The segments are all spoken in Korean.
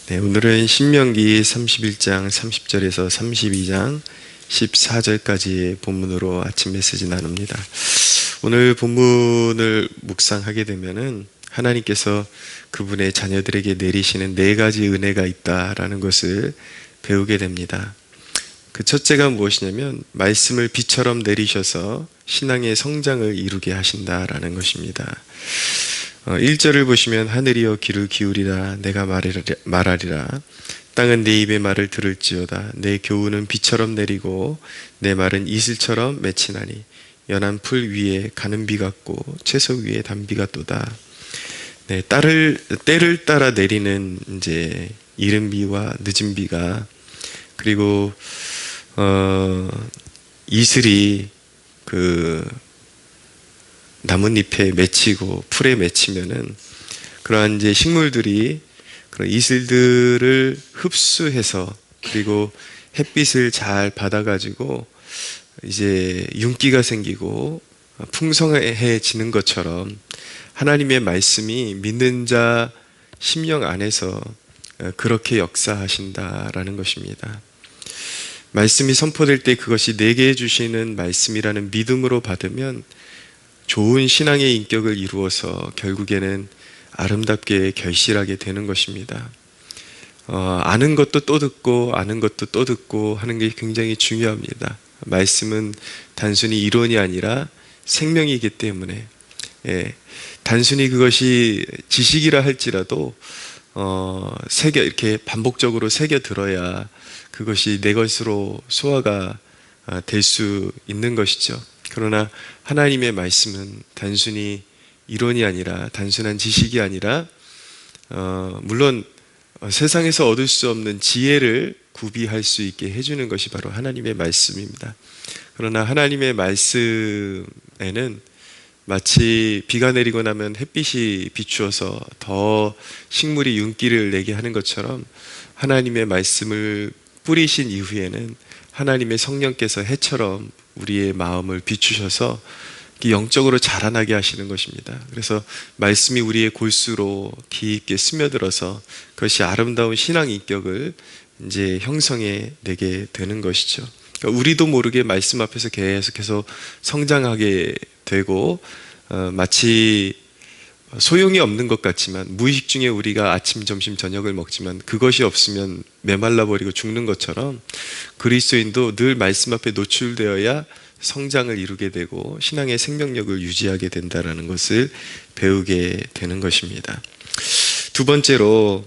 네, 오늘은 신명기 31장 30절에서 32장 14절까지의 본문으로 아침 메시지 나눕니다. 오늘 본문을 묵상하게 되면은 하나님께서 그분의 자녀들에게 내리시는 네 가지 은혜가 있다라는 것을 배우게 됩니다. 그 첫째가 무엇이냐면 말씀을 비처럼 내리셔서 신앙의 성장을 이루게 하신다라는 것입니다. 1절을 보시면 하늘이여 귀를 기울이라 내가 말하리라 땅은 내 입의 말을 들을지어다 내 교훈은 비처럼 내리고 내 말은 이슬처럼 맺히나니 연한 풀 위에 가는 비 같고 채소 위에 단비 같도다. 네, 때를 따라 내리는 이제 이른 비와 늦은 비가 그리고 이슬이 그 나뭇잎에 맺히고 풀에 맺히면은 그러한 이제 식물들이 그런 이슬들을 흡수해서 그리고 햇빛을 잘 받아가지고 이제 윤기가 생기고 풍성해지는 것처럼 하나님의 말씀이 믿는 자 심령 안에서 그렇게 역사하신다라는 것입니다. 말씀이 선포될 때 그것이 내게 주시는 말씀이라는 믿음으로 받으면 좋은 신앙의 인격을 이루어서 결국에는 아름답게 결실하게 되는 것입니다. 아는 것도 또 듣고 아는 것도 또 듣고 하는 게 굉장히 중요합니다. 말씀은 단순히 이론이 아니라 생명이기 때문에 단순히 그것이 지식이라 할지라도 이렇게 반복적으로 새겨 들어야 그것이 내 것으로 소화가 될 수 있는 것이죠. 그러나 하나님의 말씀은 단순히 이론이 아니라 단순한 지식이 아니라 물론 세상에서 얻을 수 없는 지혜를 구비할 수 있게 해주는 것이 바로 하나님의 말씀입니다. 그러나 하나님의 말씀에는 마치 비가 내리고 나면 햇빛이 비추어서 더 식물이 윤기를 내게 하는 것처럼 하나님의 말씀을 뿌리신 이후에는 하나님의 성령께서 해처럼 우리의 마음을 비추셔서 영적으로 자라나게 하시는 것입니다. 그래서 말씀이 우리의 골수로 깊게 스며들어서 그것이 아름다운 신앙 인격을 이제 형성해 내게 되는 것이죠. 그러니까 우리도 모르게 말씀 앞에서 계속해서 성장하게 되고 마치 소용이 없는 것 같지만 무의식 중에 우리가 아침, 점심, 저녁을 먹지만 그것이 없으면 메말라 버리고 죽는 것처럼 그리스도인도 늘 말씀 앞에 노출되어야 성장을 이루게 되고 신앙의 생명력을 유지하게 된다는 것을 배우게 되는 것입니다. 두 번째로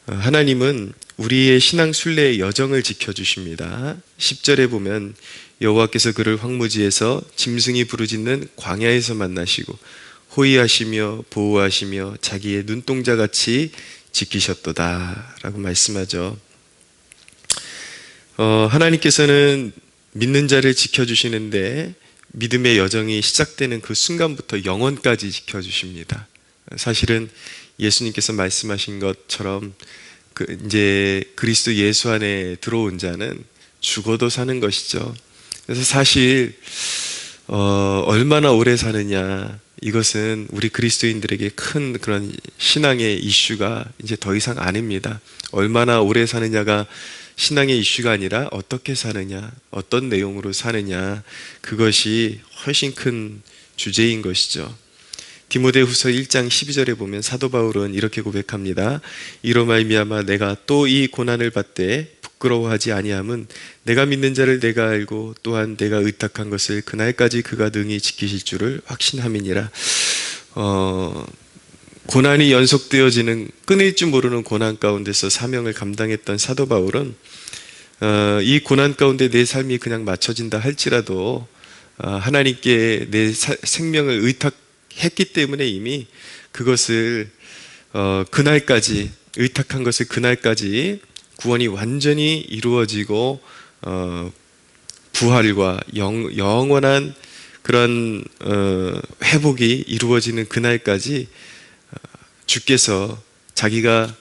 하나님은 우리의 신앙 순례의 여정을 지켜주십니다. 10절에 보면 여호와께서 그를 황무지에서 짐승이 부르짖는 광야에서 만나시고 호위하시며 보호하시며 자기의 눈동자같이 지키셨도다 라고 말씀하죠. 하나님께서는 믿는 자를 지켜주시는데 믿음의 여정이 시작되는 그 순간부터 영원까지 지켜주십니다. 사실은 예수님께서 말씀하신 것처럼 이제 그리스도 예수 안에 들어온 자는 죽어도 사는 것이죠. 그래서 사실 얼마나 오래 사느냐 이것은 우리 그리스도인들에게 큰 그런 신앙의 이슈가 이제 더 이상 아닙니다. 얼마나 오래 사느냐가 신앙의 이슈가 아니라 어떻게 사느냐, 어떤 내용으로 사느냐 그것이 훨씬 큰 주제인 것이죠. 디모데후서 1장 12절에 보면 사도 바울은 이렇게 고백합니다. 이로 말미암아 내가 또 이 고난을 받되 부끄러워하지 아니함은 내가 믿는 자를 내가 알고 또한 내가 의탁한 것을 그날까지 그가 능히 지키실 줄을 확신함이니라. 고난이 연속되어지는 끊일 줄 모르는 고난 가운데서 사명을 감당했던 사도 바울은 이 고난 가운데 내 삶이 그냥 맞춰진다 할지라도 하나님께 내 생명을 의탁했기 때문에 이미 그것을 그날까지 의탁한 것을 그날까지 구원이 완전히 이루어지고 부활과 영원한 그런 회복이 이루어지는 그날까지 주께서 자기가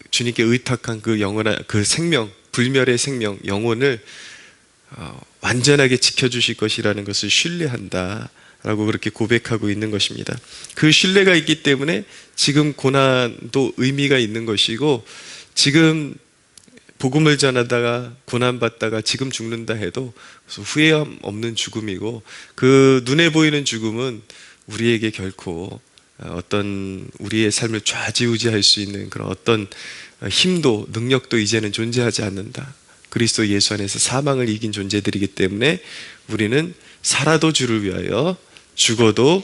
주님께 의탁한 그 영원한 그 생명, 불멸의 생명, 영혼을 완전하게 지켜주실 것이라는 것을 신뢰한다 라고 그렇게 고백하고 있는 것입니다. 그 신뢰가 있기 때문에 지금 고난도 의미가 있는 것이고 지금 복음을 전하다가 고난받다가 지금 죽는다 해도 후회함 없는 죽음이고, 그 눈에 보이는 죽음은 우리에게 결코 어떤 우리의 삶을 좌지우지할 수 있는 그런 어떤 힘도 능력도 이제는 존재하지 않는다. 그리스도 예수 안에서 사망을 이긴 존재들이기 때문에 우리는 살아도 주를 위하여, 죽어도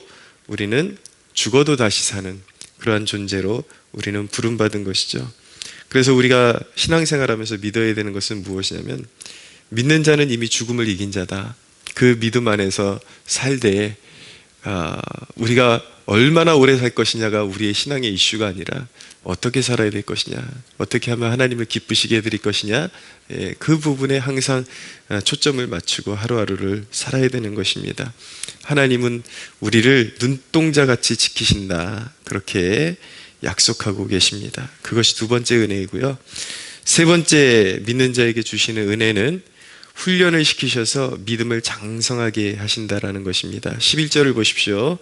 다시 사는 그러한 존재로 우리는 부름받은 것이죠. 그래서 우리가 신앙생활하면서 믿어야 되는 것은 무엇이냐면, 믿는 자는 이미 죽음을 이긴 자다. 그 믿음 안에서 살되 우리가 얼마나 오래 살 것이냐가 우리의 신앙의 이슈가 아니라 어떻게 살아야 될 것이냐, 어떻게 하면 하나님을 기쁘시게 해드릴 것이냐, 그 부분에 항상 초점을 맞추고 하루하루를 살아야 되는 것입니다. 하나님은 우리를 눈동자같이 지키신다, 그렇게 약속하고 계십니다. 그것이 두 번째 은혜이고요. 세 번째 믿는 자에게 주시는 은혜는 훈련을 시키셔서 믿음을 장성하게 하신다라는 것입니다. 11절을 보십시오.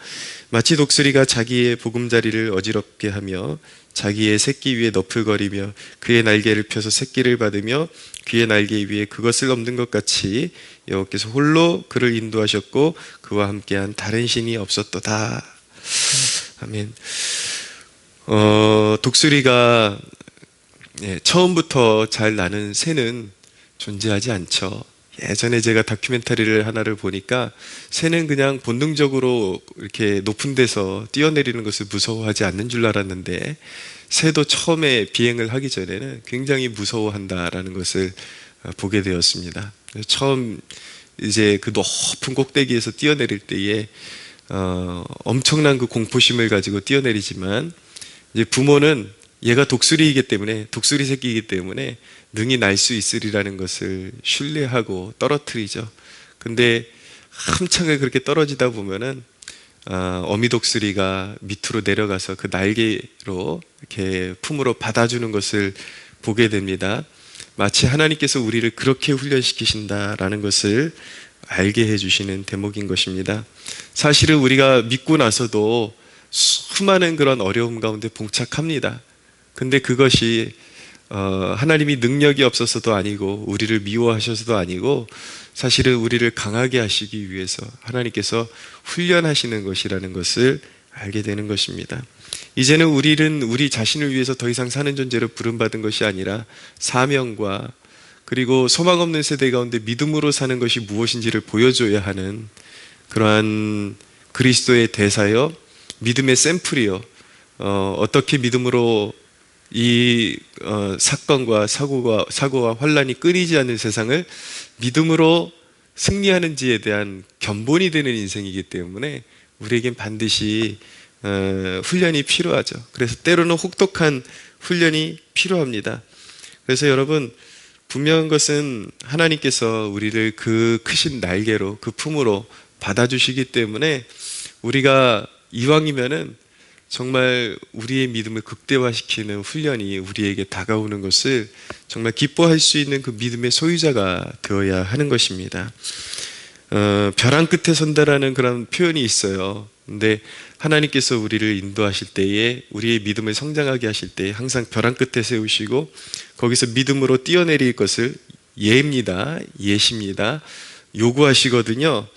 마치 독수리가 자기의 보금자리를 어지럽게 하며 자기의 새끼 위에 너풀거리며 그의 날개를 펴서 새끼를 받으며 그의 날개 위에 그것을 엎는 것 같이 여호와께서 홀로 그를 인도하셨고 그와 함께한 다른 신이 없었도다. 아멘. 독수리가 처음부터 잘 나는 새는 존재하지 않죠. 예전에 제가 다큐멘터리를 하나를 보니까 새는 그냥 본능적으로 이렇게 높은 데서 뛰어내리는 것을 무서워하지 않는 줄 알았는데, 새도 처음에 비행을 하기 전에는 굉장히 무서워한다라는 것을 보게 되었습니다. 처음 이제 그 높은 꼭대기에서 뛰어내릴 때에 엄청난 그 공포심을 가지고 뛰어내리지만, 이제 부모는 얘가 독수리이기 때문에, 독수리 새끼이기 때문에 능히 날 수 있으리라는 것을 신뢰하고 떨어뜨리죠. 근데 한참을 그렇게 떨어지다 보면은 어미 독수리가 밑으로 내려가서 그 날개로 이렇게 품으로 받아주는 것을 보게 됩니다. 마치 하나님께서 우리를 그렇게 훈련시키신다라는 것을 알게 해주시는 대목인 것입니다. 사실은 우리가 믿고 나서도 수많은 그런 어려움 가운데 봉착합니다. 근데 그것이 하나님이 능력이 없어서도 아니고 우리를 미워하셔서도 아니고, 사실은 우리를 강하게 하시기 위해서 하나님께서 훈련하시는 것이라는 것을 알게 되는 것입니다. 이제는 우리는 우리 자신을 위해서 더 이상 사는 존재로 부름받은 것이 아니라 사명과, 그리고 소망 없는 세대 가운데 믿음으로 사는 것이 무엇인지를 보여줘야 하는 그러한 그리스도의 대사여, 믿음의 샘플이요, 어떻게 믿음으로 이 사건과 사고와 환란이 끊이지 않는 세상을 믿음으로 승리하는지에 대한 견본이 되는 인생이기 때문에 우리에겐 반드시 훈련이 필요하죠. 그래서 때로는 혹독한 훈련이 필요합니다. 그래서 여러분, 분명한 것은 하나님께서 우리를 그 크신 날개로, 그 품으로 받아주시기 때문에 우리가 이왕이면은 정말 우리의 믿음을 극대화시키는 훈련이 우리에게 다가오는 것을 정말 기뻐할 수 있는 그 믿음의 소유자가 되어야 하는 것입니다. 벼랑 끝에 선다라는 그런 표현이 있어요. 근데 하나님께서 우리를 인도하실 때에, 우리의 믿음을 성장하게 하실 때에 항상 벼랑 끝에 세우시고 거기서 믿음으로 뛰어내릴 것을 예십니다. 요구하시거든요.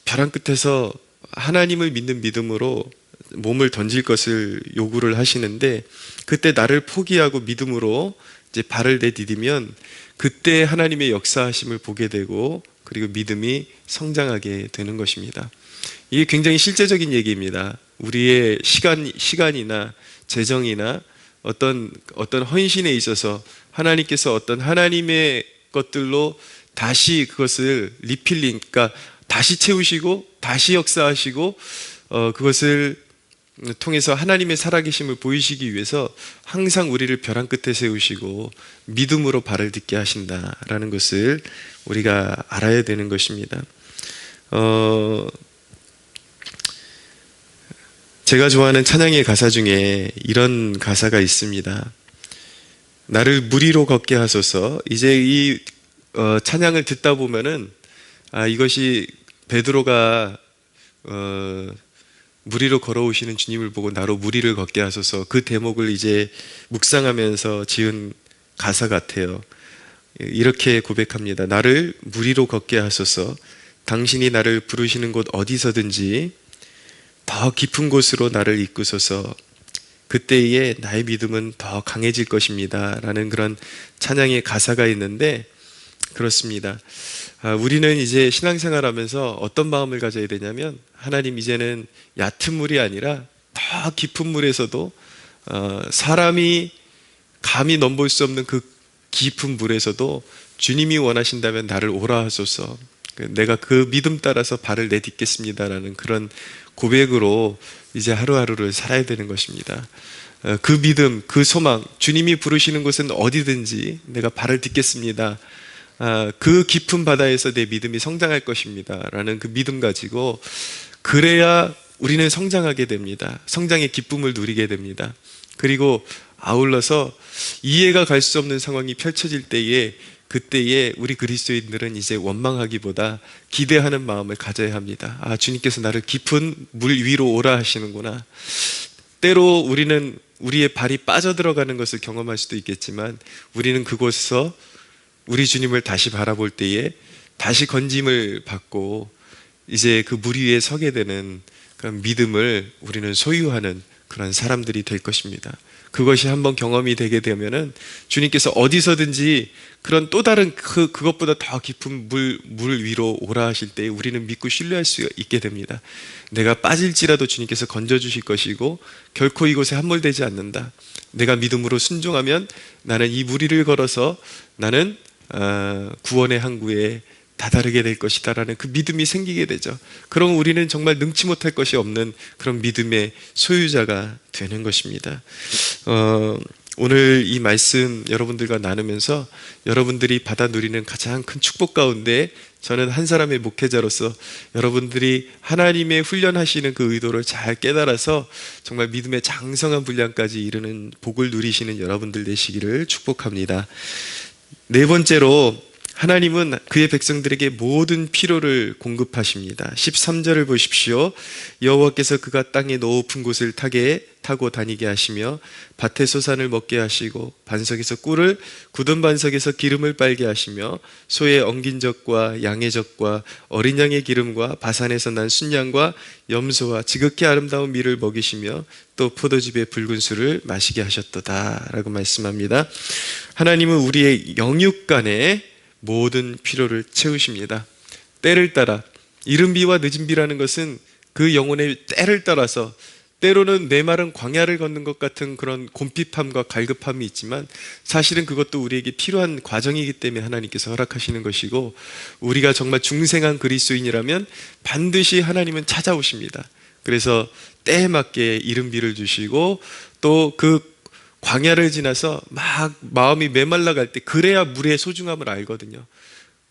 벼랑 끝에서 하나님을 믿는 믿음으로 몸을 던질 것을 요구를 하시는데, 그때 나를 포기하고 믿음으로 이제 발을 내디디면 그때 하나님의 역사하심을 보게 되고, 그리고 믿음이 성장하게 되는 것입니다. 이게 굉장히 실제적인 얘기입니다. 우리의 시간이나 재정이나 어떤 헌신에 있어서 하나님께서 어떤 하나님의 것들로 다시 그것을 리필링, 그러니까 다시 채우시고 다시 역사하시고 그것을 통해서 하나님의 살아계심을 보이시기 위해서 항상 우리를 벼랑 끝에 세우시고 믿음으로 발을 딛게 하신다라는 것을 우리가 알아야 되는 것입니다. 제가 좋아하는 찬양의 가사 중에 이런 가사가 있습니다. 나를 물 위로 걷게 하소서. 이제 이 찬양을 듣다 보면은 이것이 베드로가 물 위로 걸어오시는 주님을 보고 나로 물 위를 걷게 하소서, 그 대목을 이제 묵상하면서 지은 가사 같아요. 이렇게 고백합니다. 나를 물 위로 걷게 하소서. 당신이 나를 부르시는 곳 어디서든지 더 깊은 곳으로 나를 이끄소서. 그때에 나의 믿음은 더 강해질 것입니다. 라는 그런 찬양의 가사가 있는데, 그렇습니다. 우리는 이제 신앙생활 하면서 어떤 마음을 가져야 되냐면, 하나님, 이제는 얕은 물이 아니라 더 깊은 물에서도 사람이 감히 넘볼 수 없는 그 깊은 물에서도 주님이 원하신다면 나를 오라 하소서, 내가 그 믿음 따라서 발을 내딛겠습니다라는 그런 고백으로 이제 하루하루를 살아야 되는 것입니다. 그 믿음, 그 소망, 주님이 부르시는 곳은 어디든지 내가 발을 딛겠습니다. 그 깊은 바다에서 내 믿음이 성장할 것입니다 라는 그 믿음 가지고, 그래야 우리는 성장하게 됩니다. 성장의 기쁨을 누리게 됩니다. 그리고 아울러서 이해가 갈 수 없는 상황이 펼쳐질 때에, 그때에 우리 그리스도인들은 이제 원망하기보다 기대하는 마음을 가져야 합니다. 주님께서 나를 깊은 물 위로 오라 하시는구나. 때로 우리는 우리의 발이 빠져들어가는 것을 경험할 수도 있겠지만, 우리는 그곳에서 우리 주님을 다시 바라볼 때에 다시 건짐을 받고 이제 그 물 위에 서게 되는 그런 믿음을 우리는 소유하는 그런 사람들이 될 것입니다. 그것이 한번 경험이 되게 되면은 주님께서 어디서든지 그런 또 다른 그것보다 더 깊은 물 위로 오라 하실 때 우리는 믿고 신뢰할 수 있게 됩니다. 내가 빠질지라도 주님께서 건져주실 것이고 결코 이곳에 함몰되지 않는다. 내가 믿음으로 순종하면 나는 이 물 위를 걸어서 나는 구원의 항구에 다다르게 될 것이다 라는 그 믿음이 생기게 되죠. 그럼 우리는 정말 능치 못할 것이 없는 그런 믿음의 소유자가 되는 것입니다. 오늘 이 말씀 여러분들과 나누면서 여러분들이 받아 누리는 가장 큰 축복 가운데, 저는 한 사람의 목회자로서 여러분들이 하나님의 훈련하시는 그 의도를 잘 깨달아서 정말 믿음의 장성한 분량까지 이르는 복을 누리시는 여러분들 되시기를 축복합니다. 네 번째로, 하나님은 그의 백성들에게 모든 필요를 공급하십니다. 13절을 보십시오. 여호와께서 그가 땅의 높은 곳을 타고 다니게 하시며 밭의 소산을 먹게 하시고 반석에서 꿀을, 굳은 반석에서 기름을 빨게 하시며 소의 엉긴 젖과 양의 젖과 어린 양의 기름과 바산에서 난 순양과 염소와 지극히 아름다운 밀을 먹이시며 또 포도즙의 붉은 술을 마시게 하셨도다 라고 말씀합니다. 하나님은 우리의 영육간에 모든 필요를 채우십니다. 때를 따라, 이른 비와 늦은 비라는 것은 그 영혼의 때를 따라서, 때로는 메마른 광야를 걷는 것 같은 그런 곰핍함과 갈급함이 있지만 사실은 그것도 우리에게 필요한 과정이기 때문에 하나님께서 허락하시는 것이고, 우리가 정말 중생한 그리스도인이라면 반드시 하나님은 찾아오십니다. 그래서 때에 맞게 이른 비를 주시고, 또 그 광야를 지나서 막 마음이 메말라 갈 때, 그래야 물의 소중함을 알거든요.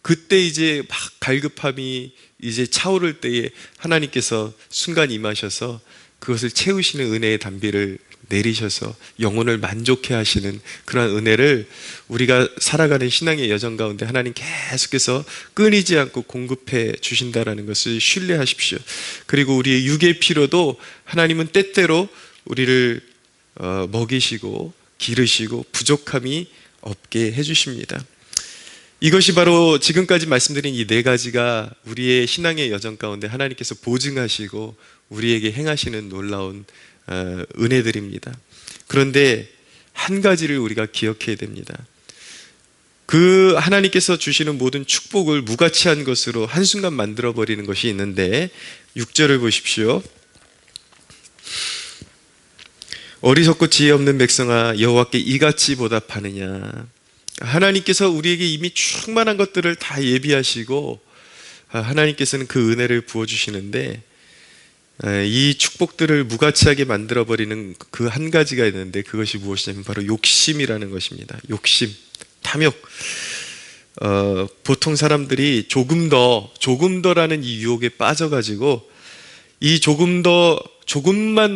그때 이제 막 갈급함이 이제 차오를 때에 하나님께서 순간 임하셔서 그것을 채우시는 은혜의 담비를 내리셔서 영혼을 만족해 하시는 그런 은혜를 우리가 살아가는 신앙의 여정 가운데 하나님 계속해서 끊이지 않고 공급해 주신다라는 것을 신뢰하십시오. 그리고 우리의 육의 필요도 하나님은 때때로 우리를 먹이시고 기르시고 부족함이 없게 해주십니다. 이것이 바로 지금까지 말씀드린 이 네 가지가 우리의 신앙의 여정 가운데 하나님께서 보증하시고 우리에게 행하시는 놀라운 은혜들입니다. 그런데 한 가지를 우리가 기억해야 됩니다. 그 하나님께서 주시는 모든 축복을 무가치한 것으로 한순간 만들어버리는 것이 있는데, 6절을 보십시오. 어리석고 지혜 없는 백성아, 여호와께 이같이 보답하느냐. 하나님께서 우리에게 이미 충만한 것들을 다 예비하시고 하나님께서는 그 은혜를 부어주시는데, 이 축복들을 무가치하게 만들어버리는 그 한 가지가 있는데, 그것이 무엇이냐면 바로 욕심이라는 것입니다. 욕심, 탐욕. 보통 사람들이 조금 더라는 이 유혹에 빠져가지고 이 조금만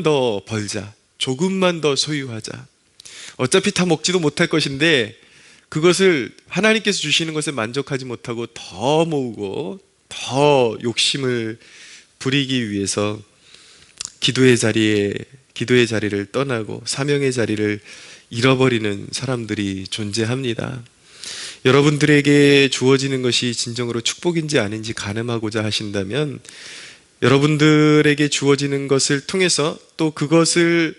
더 벌자, 조금만 더 소유하자, 어차피 다 먹지도 못할 것인데 그것을 하나님께서 주시는 것에 만족하지 못하고 더 모으고 더 욕심을 부리기 위해서 기도의 자리를 떠나고 사명의 자리를 잃어버리는 사람들이 존재합니다. 여러분들에게 주어지는 것이 진정으로 축복인지 아닌지 가늠하고자 하신다면 여러분들에게 주어지는 것을 통해서 또 그것을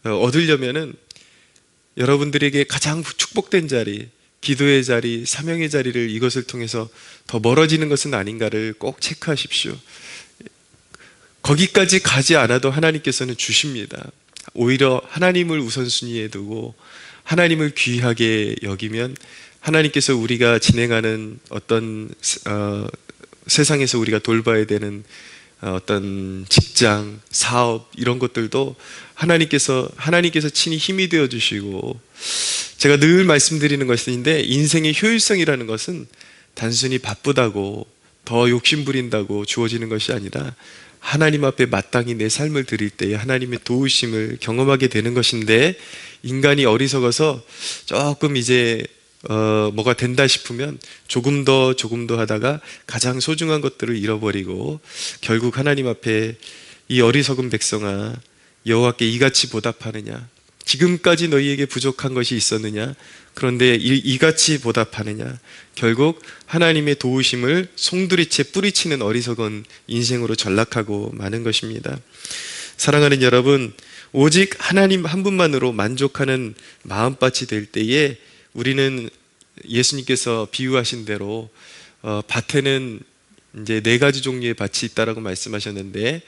얻으려면은 여러분들에게 가장 축복된 자리, 기도의 자리, 사명의 자리를 이것을 통해서 더 멀어지는 것은 아닌가를 꼭 체크하십시오. 거기까지 가지 않아도 하나님께서는 주십니다. 오히려 하나님을 우선순위에 두고 하나님을 귀하게 여기면 하나님께서 우리가 진행하는 어떤 세상에서 우리가 돌봐야 되는 어떤 직장, 사업 이런 것들도 하나님께서 친히 힘이 되어 주시고, 제가 늘 말씀드리는 것인데 인생의 효율성이라는 것은 단순히 바쁘다고 더 욕심 부린다고 주어지는 것이 아니라 하나님 앞에 마땅히 내 삶을 드릴 때에 하나님의 도우심을 경험하게 되는 것인데, 인간이 어리석어서 조금 이제 뭐가 된다 싶으면 조금 더 하다가 가장 소중한 것들을 잃어버리고 결국 하나님 앞에 이 어리석은 백성아 여호와께 이같이 보답하느냐, 지금까지 너희에게 부족한 것이 있었느냐, 그런데 이같이 보답하느냐, 결국 하나님의 도우심을 송두리째 뿌리치는 어리석은 인생으로 전락하고 마는 것입니다. 사랑하는 여러분, 오직 하나님 한 분만으로 만족하는 마음밭이 될 때에 우리는 예수님께서 비유하신 대로 밭에는 이제 4가지 종류의 밭이 있다라고 말씀하셨는데,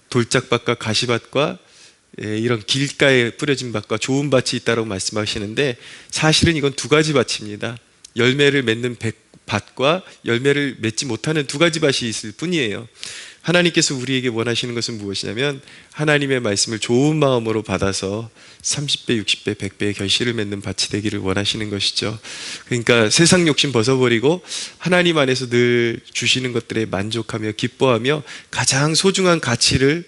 돌짝밭과 가시밭과 이런 길가에 뿌려진 밭과 좋은 밭이 있다라고 말씀하시는데, 사실은 이건 2가지 밭입니다. 열매를 맺는 밭과 열매를 맺지 못하는 2가지 밭이 있을 뿐이에요. 하나님께서 우리에게 원하시는 것은 무엇이냐면 하나님의 말씀을 좋은 마음으로 받아서 30배, 60배, 100배의 결실을 맺는 밭이 되기를 원하시는 것이죠. 그러니까 세상 욕심 벗어버리고 하나님 안에서 늘 주시는 것들에 만족하며 기뻐하며 가장 소중한 가치를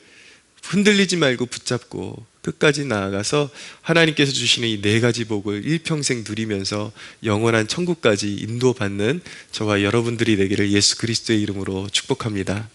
흔들리지 말고 붙잡고 끝까지 나아가서 하나님께서 주시는 이 4가지 복을 일평생 누리면서 영원한 천국까지 인도받는 저와 여러분들이 되기를 예수 그리스도의 이름으로 축복합니다.